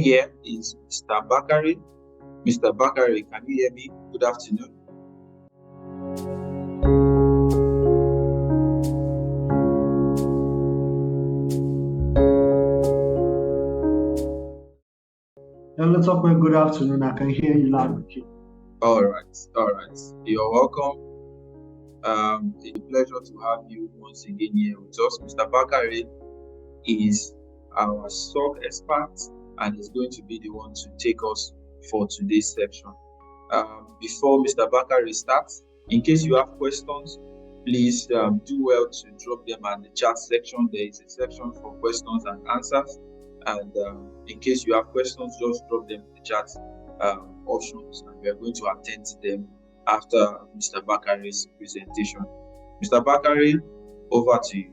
here is Mr. Bakari. Mr. Bakari, can you hear me? Good afternoon. Hello, Topper. Good afternoon. I can hear you loud and clear. All right. You're welcome. It's a pleasure to have you once again here with us. Mr. Bakari is our SOC expert and is going to be the one to take us for today's section. Before Mr. Bakari starts, in case you have questions, please do well to drop them at the chat section. There is a section for questions and answers. And in case you have questions, just drop them in the chat options, and we are going to attend to them after Mr. Bakari's presentation. Mr. Bakari, over to you.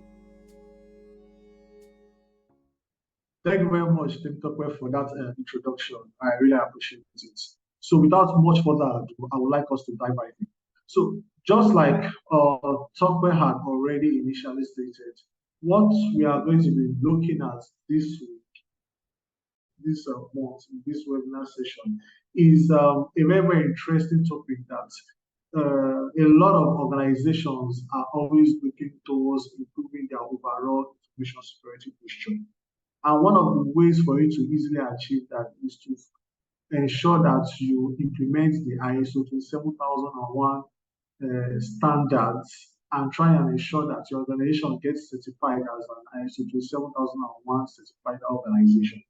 Thank you very much, Topper, for that introduction. I really appreciate it. So without much further ado, I would like us to dive right in. So just like Topper had already initially stated, what we are going to be looking at this week, this month, in this webinar session, is a very, very interesting topic that a lot of organizations are always looking towards improving their overall information security posture. And one of the ways for you to easily achieve that is to ensure that you implement the ISO 27001 standards and try and ensure that your organization gets certified as an ISO 27001 certified organization.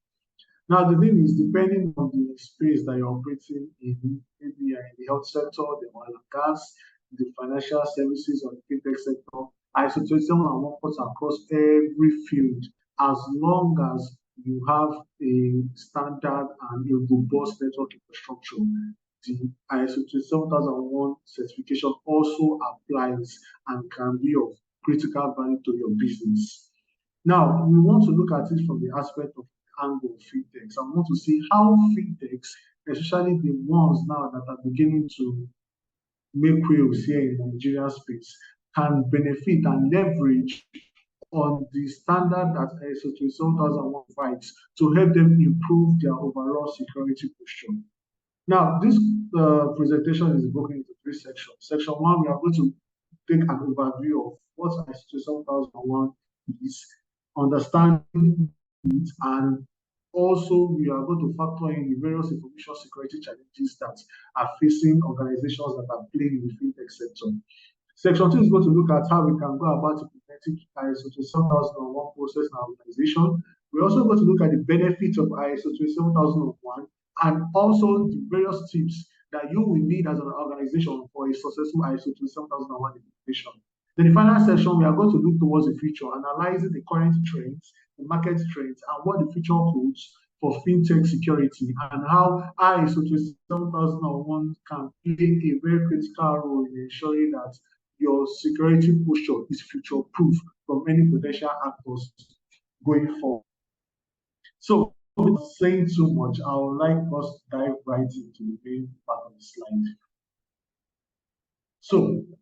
Now, the thing is, depending on the space that you're operating in, maybe in the health sector, the oil and gas, the financial services, or the fintech sector, ISO 27001 cuts across every field as long as you have a standard and a robust network infrastructure. The ISO 27001 certification also applies and can be of critical value to your business. Now, we want to look at it from the aspect of angle of fintechs. I want to see how fintechs, especially the ones now that are beginning to make waves here in the Nigeria space, can benefit and leverage on the standard that ISO 27001 provides to help them improve their overall security posture. Now, this presentation is broken into three sections. Section one, we are going to take an overview of what ISO 27001 is, understanding it, and also we are going to factor in the various information security challenges that are facing organizations that are playing in the fintech sector. Section 2 is going to look at how we can go about implementing ISO 27001 process in our organization. We're also going to look at the benefits of ISO 27001 and also the various tips that you will need as an organization for a successful ISO 27001 implementation. Then the final session, we are going to look towards the future, analyzing the current trends, the market trends, and what the future holds for fintech security, and how ISO 27001 can play a very critical role in ensuring that your security posture is future-proof from any potential actors going forward. So, without saying too much, I would like us to dive right into the main part of the slide. So,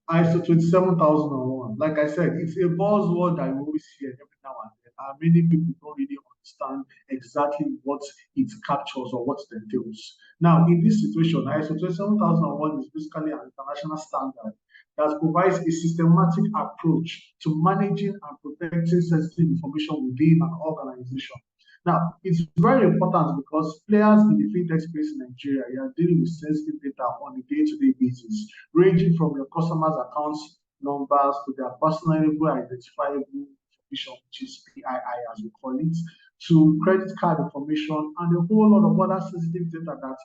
ISO 27001, like I said, it's a buzzword that you always hear every now and then, and many people don't really understand exactly what it captures or what it entails. Now, in this situation, ISO 27001 is basically an international standard that provides a systematic approach to managing and protecting sensitive information within an organization. Now, it's very important because players in the fintech space in Nigeria are dealing with sensitive data on a day-to-day basis, ranging from your customers' accounts numbers to their personally identifiable information, which is PII as we call it, to credit card information and a whole lot of other sensitive data that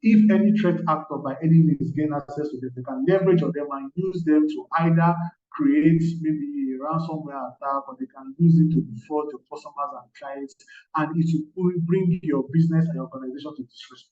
if any threat actor by any means gain access to them, they can leverage on them and use them to either create maybe a ransomware attack, or they can use it to defraud your customers and clients, and it will bring your business and your organization to disrepute.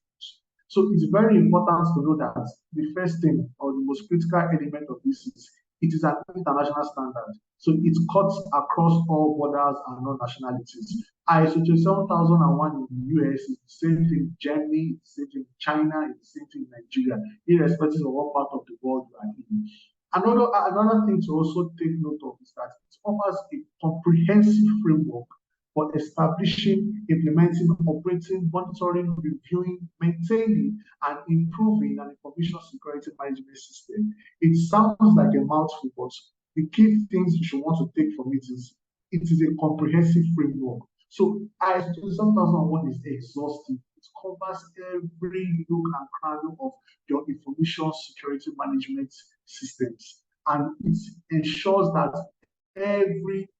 So it's very important to know that the first thing or the most critical element of this is it is an international standard. So it cuts across all borders and all nationalities. ISO 27001 in the US is the same thing in Germany, it's the same thing in China, it's the same thing in Nigeria, irrespective of what part of the world you are in. Another thing to also take note of is that it offers a comprehensive framework for establishing, implementing, operating, monitoring, reviewing, maintaining, and improving an information security management system. It sounds like a mouthful, but the key things you should want to take from it is a comprehensive framework. So ISO 27001 is exhaustive. It covers every nook and cranny of your information security management systems. And it ensures that every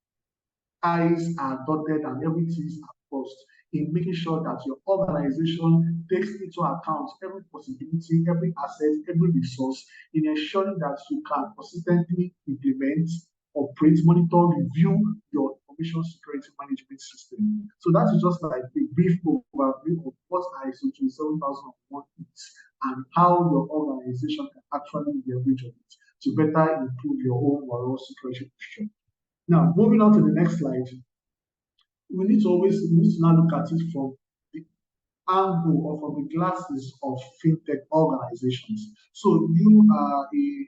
I's are dotted and every T's are crossed in making sure that your organization takes into account every possibility, every asset, every resource in ensuring that you can consistently implement, operate, monitor, review your information security management system. So that is just like a brief overview of what ISO 27001 is and how your organization can actually leverage on it to better improve your own overall security posture. Now, moving on to the next slide, we need to now look at it from the angle or from the glasses of fintech organizations. So you are a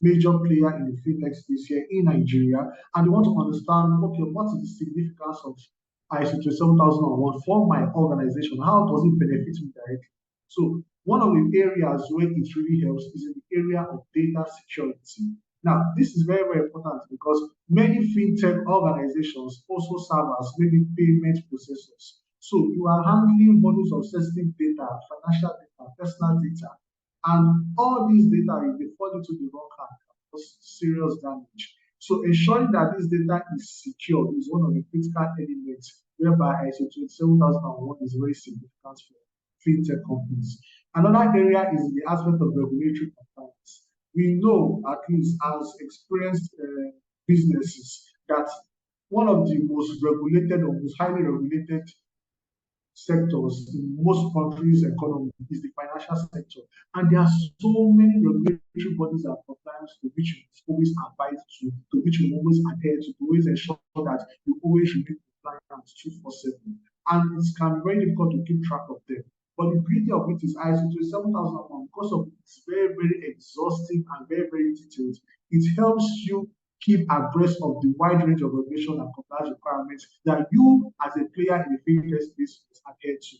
major player in the fintech space here in Nigeria, and you want to understand, okay, what is the significance of ISO 27001 for my organization? How does it benefit me directly? So one of the areas where it really helps is in the area of data security. Now, this is very, very important because many fintech organizations also serve as maybe payment processors. So you are handling volumes of sensitive data, financial data, personal data, and all these data, if they fall into the wrong hand, can cause serious damage. So ensuring that this data is secure is one of the critical elements whereby ISO 27001 is very significant for fintech companies. Another area is the aspect of regulatory compliance. We know, at least as experienced businesses, that one of the most regulated or most highly regulated sectors in most countries' economy is the financial sector. And there are so many regulatory bodies and compliance to which you must always abide to which you always adhere to always ensure that you always remain compliant 247. And it can be very difficult to keep track of them. But the beauty of it is ISO 27001, because of its very, very exhaustive and very, very detailed, it helps you keep abreast of the wide range of regulation and compliance requirements that you as a player in the fintech space must adhere to.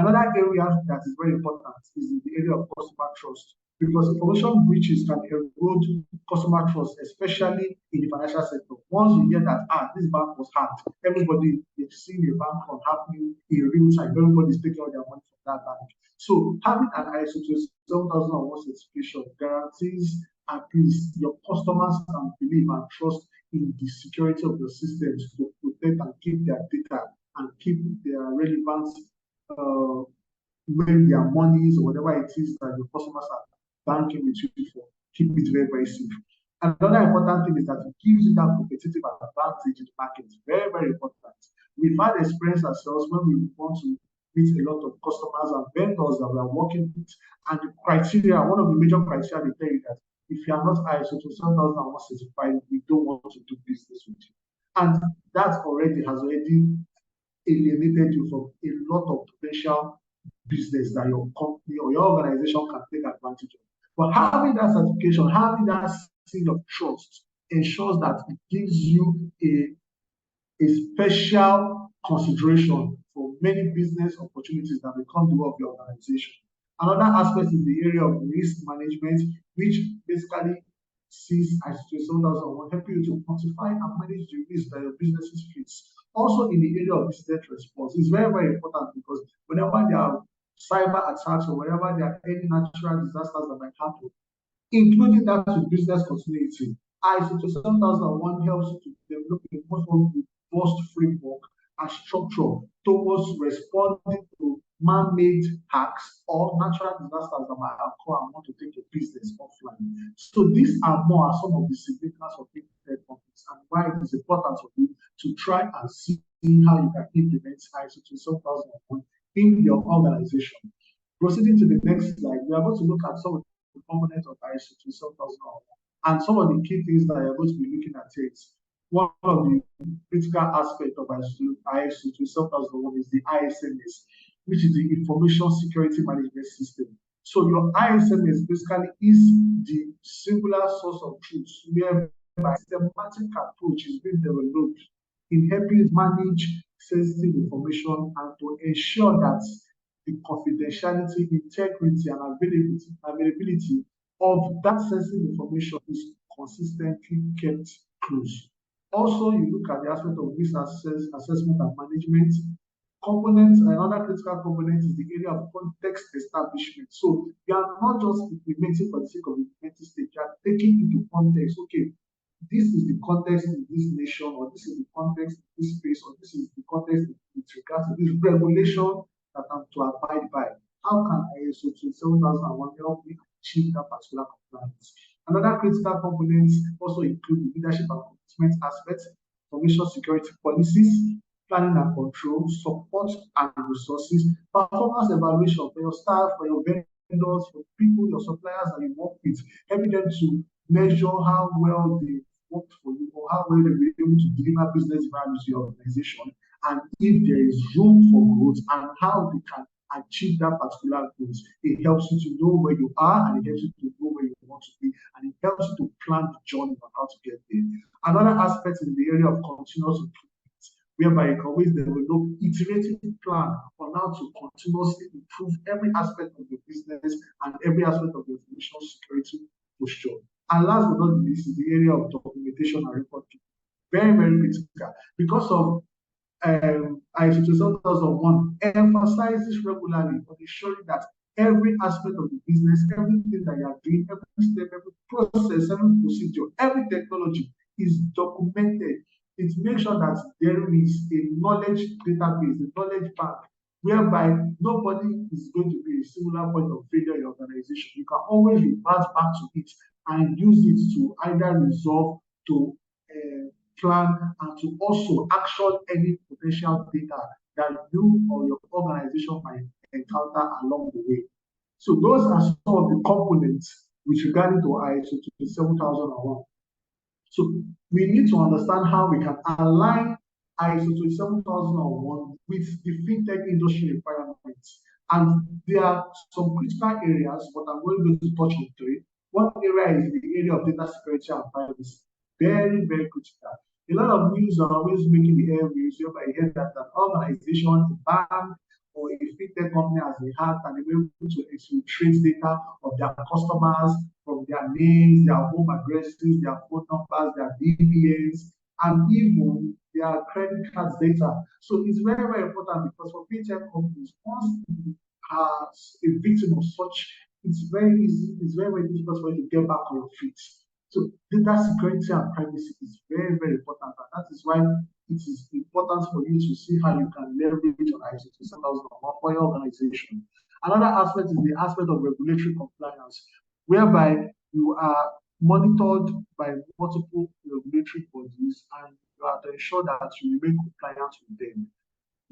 Another area that is very important is in the area of customer trust, because information breaches can erode customer trust, especially in the financial sector. Once you hear that this bank was hacked, everybody is seeing the bank run happening in real time. Everybody is taking all their money from that bank. So having an ISO 27001 certification guarantees at least your customers can believe and trust in the security of the systems to protect and keep their data and keep their relevant when their monies or whatever it is that the customers are banking with you for, keep it very, very safe. Another important thing is that it gives you that competitive advantage in the market. Very, very important. We've had experience ourselves when we want to meet a lot of customers and vendors that we are working with, and the criteria, one of the major criteria they tell you that if you are not ISO 27001 certified, we don't want to do business with you. And that has already alienated you from a lot of potential business that your company or your organization can take advantage of. But having that certification, having that seal of trust ensures that it gives you a special consideration for many business opportunities that become the work of your organization. Another aspect is the area of risk management, which basically sees ISO 27001 helping you to quantify and manage the risk that your businesses face. Also, in the area of incident response, it's very, very important because whenever there are cyber attacks or whenever there are any natural disasters that might happen, including that with business continuity, ISO 27001 helps you to develop a much more robust framework and structure towards responding to man-made hacks or natural disasters that might occur and want to take a business offline. So these are some of the significance of fintech companies and why it is important for you to try and see how you can implement ISO 27001 in your organization. Proceeding to the next slide, we are going to look at some of the components of ISO 27001 and some of the key things that you're going to be looking at here. One of the critical aspects of ISO 27001 is the ISMS, which is the Information Security Management System. So your ISMS basically is the singular source of truth where a systematic approach is being developed in helping manage sensitive information and to ensure that the confidentiality, integrity, and availability of that sensitive information is consistently kept close. Also, you look at the aspect of risk assessment and management. Another critical component is the area of context establishment. So you are not just implementing for the sake of implementing stage, you are taking into context, okay, this is the context in this nation, or this is the context in this space, or this is the context with regards to this regulation that I'm to abide by. How can ISO 27001 help me achieve that particular compliance? Another critical component also include the leadership and commitment aspects, information security policies, planning and control, support and resources, performance evaluation for your staff, for your vendors, for people, your suppliers that you work with, helping them to measure how well they worked for you or how well they were able to deliver business value to your organization, and if there is room for growth and how they can achieve that particular growth. It helps you to know where you are, and it helps you to know where you want to be, and it helps you to plan the journey on how to get there. Another aspect in the area of continuous improvement, whereby you can always develop iterative plan on how to continuously improve every aspect of your business and every aspect of your information security posture. And last but not least is the area of documentation and record keeping. Very, very critical because of ISO 27001 emphasizes regularly on ensuring that every aspect of the business, everything that you are doing, every step, every process, every procedure, every technology is documented. It makes sure that there is a knowledge database, a knowledge bank, whereby nobody is going to be a similar point of failure in your organization. You can always revert back to it and use it to either resolve, to plan, and to also action any potential data that you or your organization might encounter along the way. So those are some of the components with regard to ISO 27001. So we need to understand how we can align ISO 27001 with the fintech industry requirements. And there are some critical areas, but I'm going to touch on three. One area is the area of data security and privacy. Very, very critical. A lot of news are always making the airwaves whereby you hear that an organization, a bank, or a fintech company has been hacked and they were able to exfiltrate data of their customers from their names, their home addresses, their phone numbers, their BVNs, and even their credit cards data. So it's very, very important because for fintech companies, once you are a victim of such, it's very easy, it's very, very difficult for you to get back on your feet. So data security and privacy is very, very important, and that is why it is important for you to see how you can leverage on ISO 27001 for your organization. Another aspect is the aspect of regulatory compliance, whereby you are monitored by multiple regulatory bodies and you are to ensure that you remain compliant with them.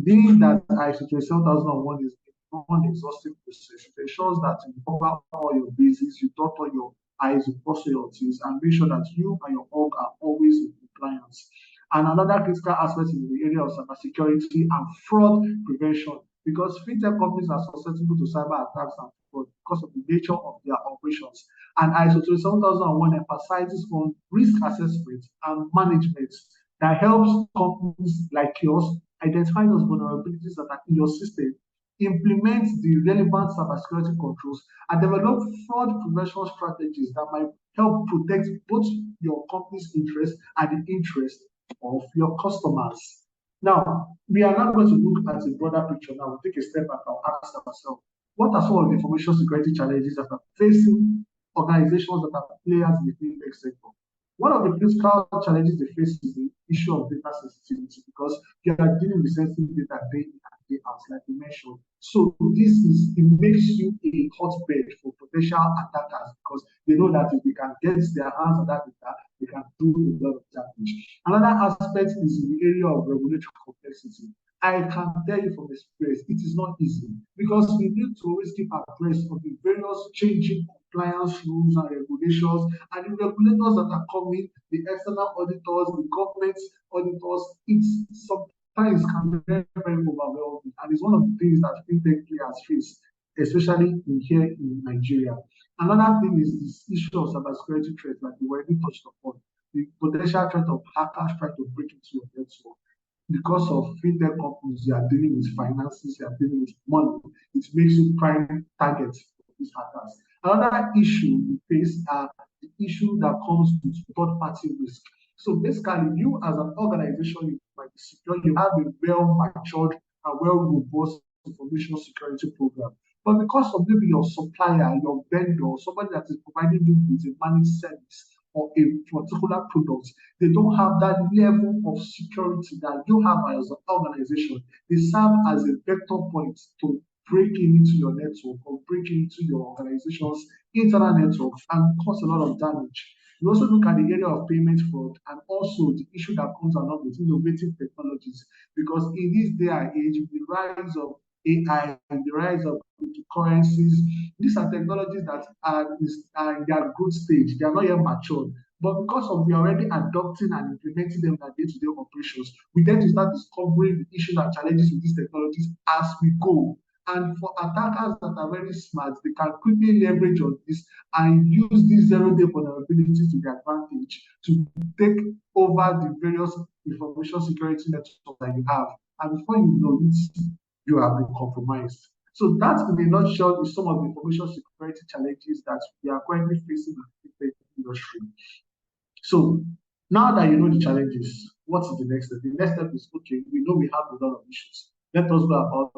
Being that ISO 27001 is a non-exhaustive process, it ensures that you cover all your bases, you dot all your I's, you cross your T's, and make sure that you and your org are always in compliance. And another critical aspect in the area of cybersecurity and fraud prevention, because fintech companies are susceptible to cyber attacks and fraud because of the nature of their operations. And ISO 27001 emphasizes on risk assessment and management that helps companies like yours identify those vulnerabilities that are in your system, implement the relevant cybersecurity controls, and develop fraud prevention strategies that might help protect both your company's interest and the interest of your customers. Now, we are now going to look at a broader picture. Now, we'll take a step back and ask ourselves, what are some of the information security challenges that are facing organizations that are players in the fintech sector? One of the critical challenges they face is the issue of data sensitivity, because you are dealing with sensitive data day in and day out, like we mentioned. So it makes you a hotbed for potential attackers because they know that if they can get their hands on that data, they can do a lot of damage. Another aspect is in the area of regulatory complexity. I can tell you from experience, it is not easy because we need to always keep abreast of the various changing compliance rules and regulations, and the regulators that are coming, the external auditors, the government auditors. It's sometimes can be very, very overwhelming, and it's one of the things that fintech players face, especially here in Nigeria. Another thing is this issue of cybersecurity threats, like we already touched upon, the potential threat of hackers trying to break into your network. because of fintech companies, you are dealing with finances, you are dealing with money. It makes you prime target for these hackers. Another issue we face are the issue that comes with third-party risk. So basically, you as an organization, you might be secure, you have a well-matured and well-robust information security program. But because of maybe your supplier, your vendor, somebody that is providing you with a managed service or a particular product, they don't have that level of security that you have as an organization. They serve as a vector point to break into your network or break into your organization's internal network and cause a lot of damage. We also look at the area of payment fraud and also the issue that comes along with innovative technologies. Because in this day and age, with the rise of AI and the rise of cryptocurrencies, these are technologies that are in their growth stage. They are not yet matured. But because of we are already adopting and implementing them in our day-to-day operations, we tend to start discovering the issues and challenges with these technologies as we go. And for attackers that are very smart, they can quickly leverage on this and use these zero-day vulnerabilities to their advantage to take over the various information security networks that you have. And before you know it, you have been compromised. So that, in a nutshell, is some of the information security challenges that we are currently facing in the industry. So now that you know the challenges, what is the next step? The next step is okay, we know we have a lot of issues. Let us go about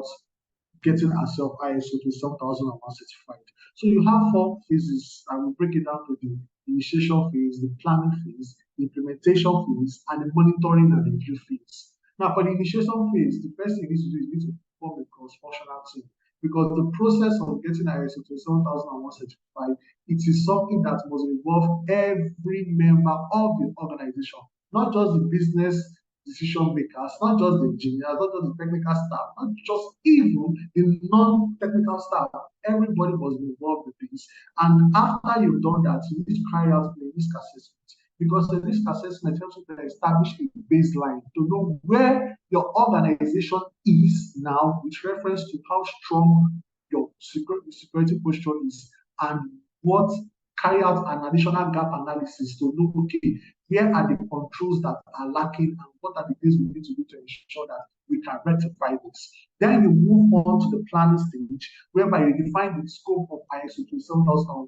getting ourselves ISO 27001 certified. So you have four phases, and we break it down to the initiation phase, the planning phase, the implementation phase, and the monitoring and review phase. Now, for the initiation phase, the first thing you need to do is you need to form a cross-functional team because the process of getting ISO 27001 certified, it is something that must involve every member of the organization, not just the business decision makers, not just the engineers, not just the technical staff, not just even the non-technical staff. Everybody must be involved with this. And after you've done that, you need to carry out a risk assessment. Because the risk assessment helps you to establish a baseline to know where your organization is now with reference to how strong your security posture is and what carry out an additional gap analysis to know, okay, where are the controls that are lacking and what are the things we need to do to ensure that we can rectify this. Then you move on to the planning stage, whereby you define the scope of ISO 27001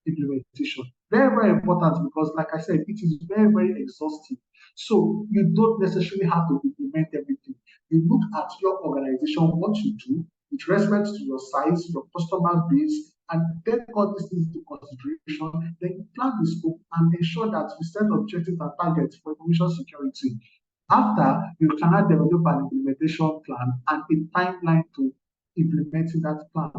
implementation. Very, very important because, like I said, it is very, very exhaustive. So you don't necessarily have to implement everything. You look at your organization, what you do, with respect to your size, your customer base, and take all these things into consideration, then you plan the scope and ensure that you set objectives and targets for information security. After, you cannot develop an implementation plan and a timeline to implementing that plan.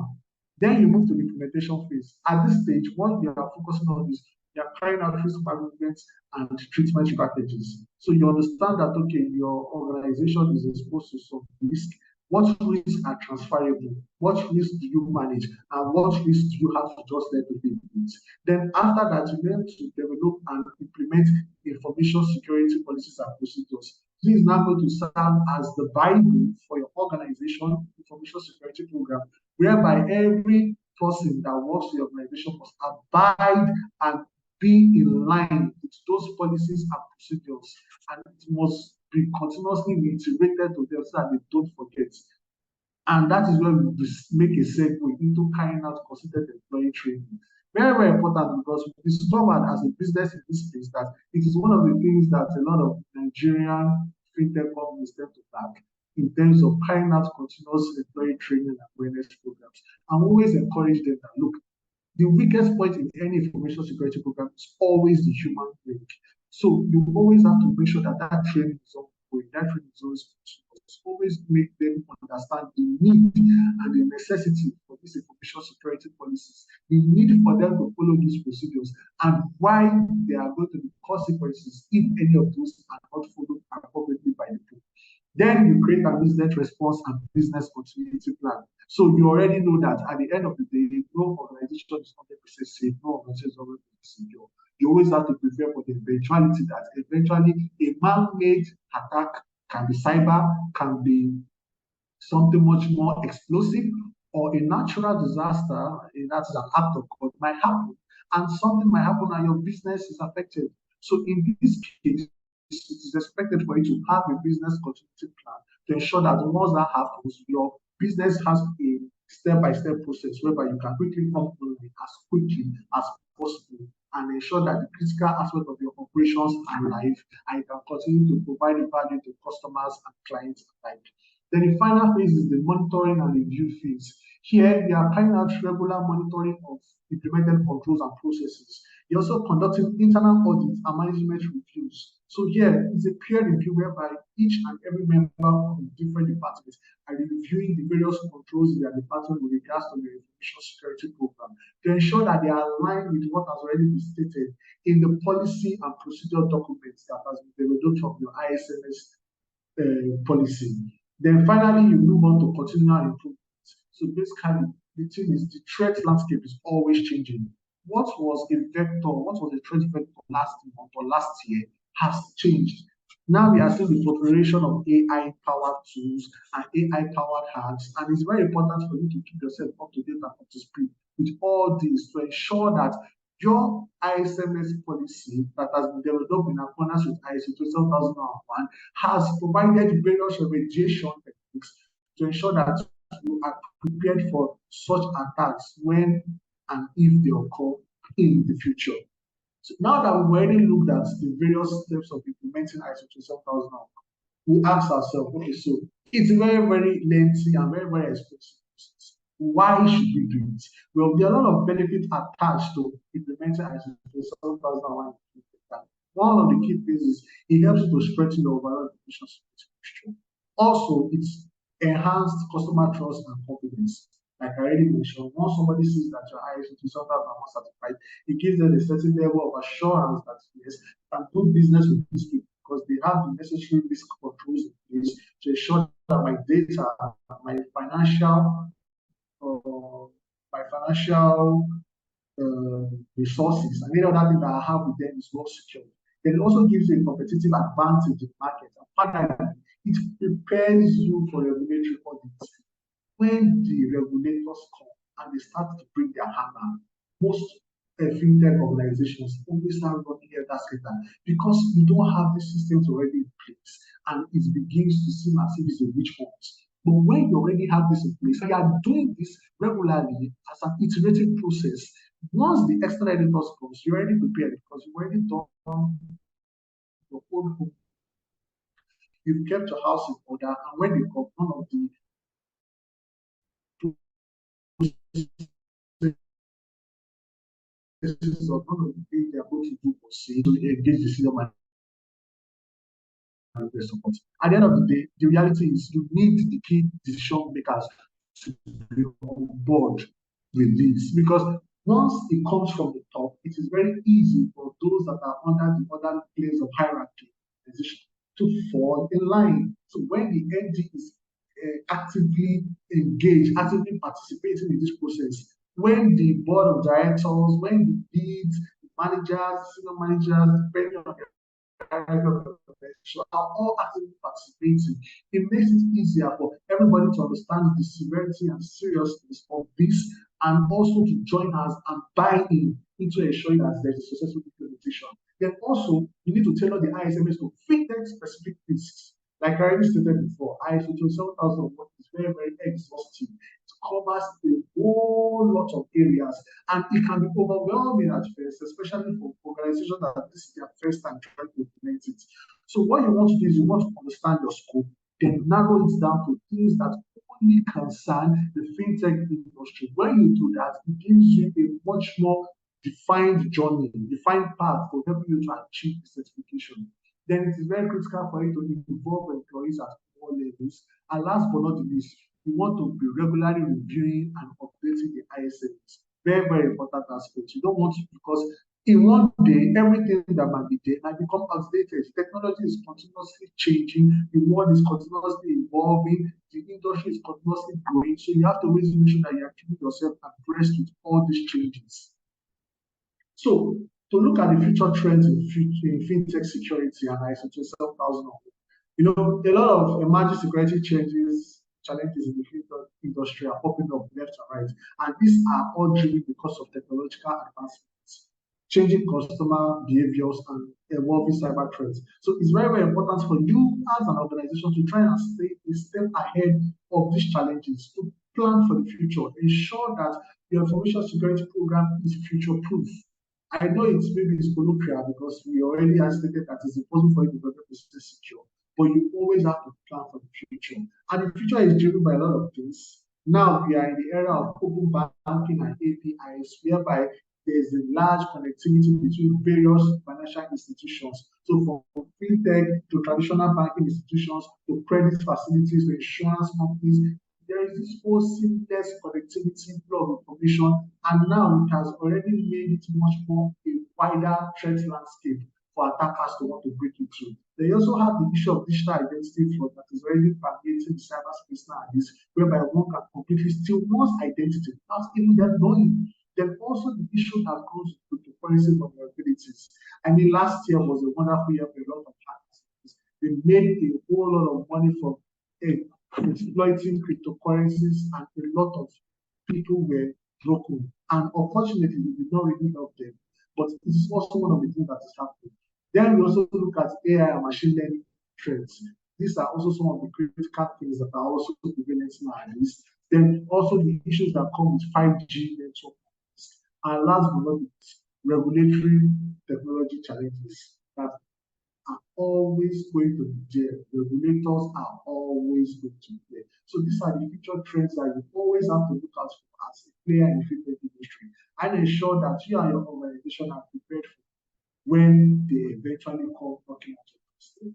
Then you move to the implementation phase. At this stage, what you are focusing on is you are carrying out risk management and treatment strategies. So you understand that, okay, your organization is exposed to some risk. What risks are transferable? What risks do you manage? And what risks do you have to just let the people with? Then after that, you need to develop and implement information security policies and procedures. This is now going to serve as the Bible for your organization information security program, whereby every person that works for the organization must abide and be in line with those policies and procedures, and it must be continuously reiterated to them so that they don't forget. And that is where we make a segue into carrying out considered employee training. Very, very important because we discovered as a business in this space that it is one of the things that a lot of Nigerian fintech companies tend to lack in terms of carrying out continuous employee training and awareness programs. And always encourage them that look, the weakest point in any information security program is always the human link. So you always have to make sure that that training is ongoing, that training is always continuous. Always make them understand the need and the necessity for these information security policies, the need for them to follow these procedures, and why there are going to be consequences if any of those are not followed appropriately by the people. Then you create an incident response and business continuity plan. So you already know that at the end of the day, no organization is 100% safe, no organization is 100% secure. You always have to prepare for the eventuality that eventually a man-made attack can be cyber, can be something much more explosive, or a natural disaster, that is an act of God, might happen, and something might happen and your business is affected. So in this case, it is expected for you to have a business continuity plan to ensure that once that happens, your business has a step-by-step process whereby you can quickly come online as quickly as possible and ensure that the critical aspect of your operations are live and you can continue to provide a value to customers and clients alike. Then the final phase is the monitoring and review phase. Here, they are carrying out regular monitoring of implemented controls and processes. They're also conducting internal audits and management reviews. So here, it's a peer review whereby each and every member of the different departments are reviewing the various controls in their department with regards to the information security program to ensure that they are aligned with what has already been stated in the policy and procedure documents that has been developed from your ISMS policy. Then finally, you move on to continual improvement. So basically, the thing is the threat landscape is always changing. What was a vector, what was a threat vector last month or last year has changed. Now we are seeing the proliferation of AI-powered tools and AI-powered hacks, and it's very important for you to keep yourself up to date and up to speed with all this to ensure that your ISMS policy that has been developed in accordance with ISO 27001 has provided various remediation techniques to ensure that you are prepared for such attacks when and if they occur in the future. So now that we've already looked at the various steps of implementing ISO 27001, we ask ourselves, okay, so it's very, very lengthy and very, very expensive process. Why should we do it? Well, there are a lot of benefits attached to implementing ISO 27001. One of the key things is it helps you to strengthen your overall information security posture. Also, it's enhanced customer trust and confidence. Like I already mentioned, once somebody sees that your ISO 27001 certified, it gives them a certain level of assurance that yes, I can do business with these people because they have the necessary risk controls in place to ensure that my data, my financial, uh, my financial resources and any other thing that I have with them is well secured. Then it also gives you a competitive advantage in the market. And finally, it prepares you for regulatory audits. When the regulators come and they start to bring their hammer, most fintech organizations always start running that scatter because you don't have the systems already in place and it begins to seem as if it's a witch hunt. But when you already have this in place, and you are doing this regularly as an iterative process, once the external editors comes, you're already prepared because you've already done your own home. You've kept your house in order, and when they come, none of the processes or none of the things they are going to do or say to engage the senior management support. At the end of the day, the reality is you need the key decision makers to be on board with this because once it comes from the top, it is very easy for those that are under the other layers of hierarchy to fall in line. So when the ND is actively engaged, actively participating in this process, when the board of directors, when the leads, the managers, senior managers, depending on are all actively participating. It makes it easier for everybody to understand the severity and seriousness of this and also to join us and buy in into ensuring that there's a successful implementation. Then also, you need to tailor the ISMS to fintech specific risks. Like I already stated before, ISO 27001 is very, very exhaustive. It covers a whole lot of areas and it can be overwhelming at first, especially for organizations that this is their first time trying to implement it. So what you want to do is you want to understand your scope, then narrow it down to things that only concern the fintech industry. When you do that, it gives you a much more defined journey, defined path for helping you to achieve the certification. Then it is very critical for you to involve employees at all levels. And last but not the least, you want to be regularly reviewing and updating the ISMs. Very, very important aspect. You don't want to, because in one day, everything that might be there might become outdated. Technology is continuously changing, the world is continuously evolving, the industry is continuously growing. So you have to always make sure that you are keeping yourself abreast with all these changes. So to look at the future trends in fintech security and ISO 27000, a lot of emerging security challenges in the fintech industry are popping up left and right, and these are all driven because of technological advancements. changing customer behaviors and evolving cyber threats. So it's very, very important for you as an organization to try and stay a step ahead of these challenges, to plan for the future, ensure that your information security program is future proof. I know it's colloquial because we already have stated that it's impossible for you to be 100% secure, but you always have to plan for the future. And the future is driven by a lot of things. Now we are in the era of open banking and APIs, whereby there's a large connectivity between various financial institutions. So from fintech to traditional banking institutions to credit facilities to insurance companies, there is this whole seamless connectivity flow of information, and now it has already made it much more a wider threat landscape for attackers to want to break into. They also have the issue of digital identity fraud that is already permeating the cyberspace nowadays, whereby one can completely steal one's identity without even them knowing. Then also the issue that comes with the currency vulnerabilities. I mean, last year was a wonderful year for a lot of hackers. They made a whole lot of money from exploiting cryptocurrencies, and a lot of people were broken. And unfortunately, we did not really help them. But it is also one of the things that is happening. Then we also look at AI and machine learning trends. These are also some of the critical things that are also prevalent nowadays. Then also the issues that come with 5G network. And last but not least, regulatory technology challenges that are always going to be there. Regulators are always going to be there. So these are the future trends that you always have to look out for as a player in the fintech industry, and ensure that you and your organization are prepared for when they eventually come knocking at your door.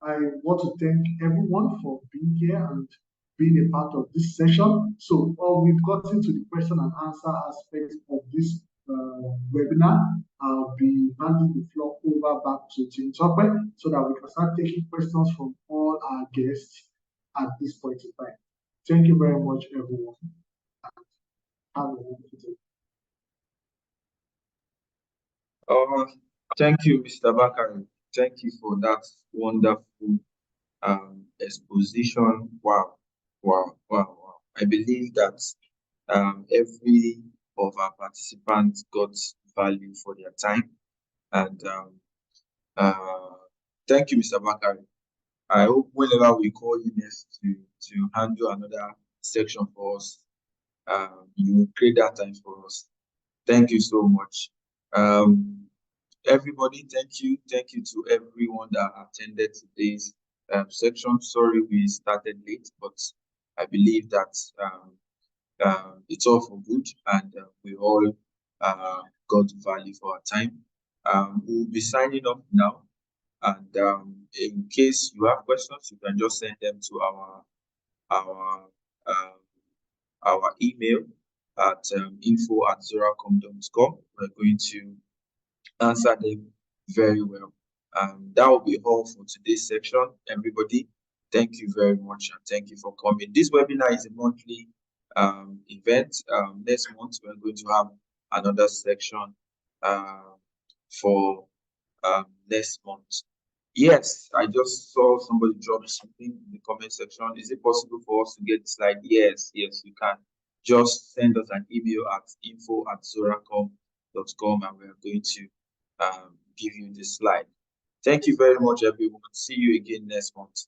I want to thank everyone for being here and being a part of this session. So we've gotten to the question and answer aspect of this webinar. I'll be handing the floor over back to Tim Topper so that we can start taking questions from all our guests at this point in time. Thank you very much, everyone. Have a wonderful day. Thank you, Mr. Bakari. Thank you for that wonderful exposition. Wow, wow, wow, wow. I believe that every of our participants got value for their time. And thank you, Mr. Bakari. I hope whenever we call you next to handle another section for us, you will create that time for us. Thank you so much. Everybody, thank you. Thank you to everyone that attended today's section. Sorry we started late, but I believe that it's all for good, and we all got value for our time. We'll be signing off now, and in case you have questions, you can just send them to our email at info@zoracom.com. We're going to answer them very well. That will be all for today's section. Everybody, thank you very much, and thank you for coming. This webinar is a monthly event. Next month we're going to have another section for next month. Yes, I just saw somebody drop something in the comment section. Is it possible for us to get the slide? Yes, you can. Just send us an email at info@zoracom.com, and we're going to give you the slide. Thank you very much, everyone. See you again next month.